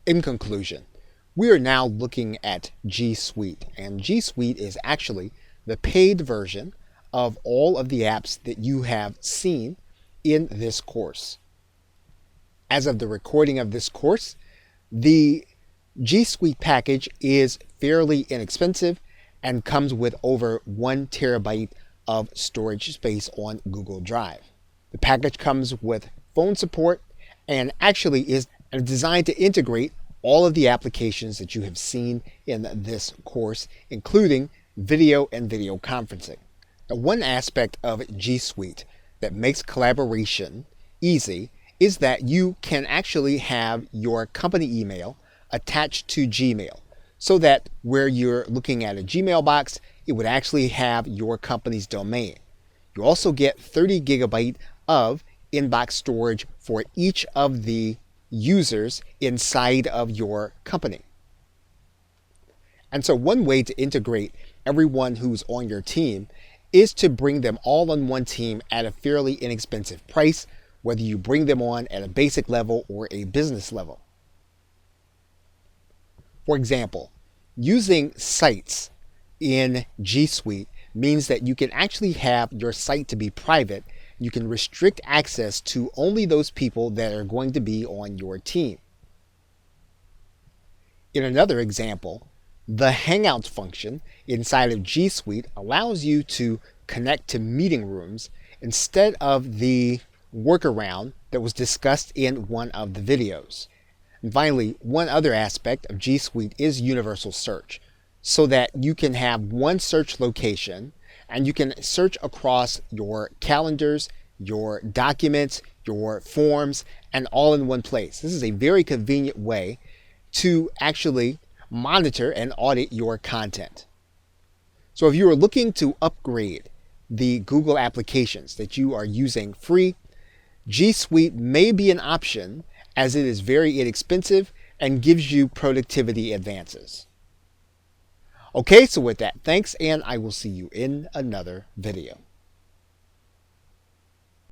In conclusion, we are now looking at G Suite, and G Suite is actually the paid version of all of the apps that you have seen in this course. As of the recording of this course, the G Suite package is fairly inexpensive and comes with over 1 terabyte of storage space on Google Drive. The package comes with phone support and actually is designed to integrate all of the applications that you have seen in this course, including video and video conferencing. Now, one aspect of G Suite that makes collaboration easy is that you can actually have your company email attached to Gmail, so that where you're looking at a Gmail box, it would actually have your company's domain. You also get 30 gigabyte of inbox storage for each of the users inside of your company. And so one way to integrate everyone who's on your team is to bring them all on one team at a fairly inexpensive price, whether you bring them on at a basic level or a business level. For example, using sites in G Suite means that you can actually have your site to be private. You can restrict access to only those people that are going to be on your team. In another example, the Hangouts function inside of G Suite allows you to connect to meeting rooms instead of the workaround that was discussed in one of the videos. And finally, one other aspect of G Suite is universal search, so that you can have one search location and you can search across your calendars, your documents, your forms, and all in one place. This is a very convenient way to actually monitor and audit your content. So if you are looking to upgrade the Google applications that you are using free, G Suite may be an option, as it is very inexpensive and gives you productivity advances. Okay, so with that, thanks, and I will see you in another video.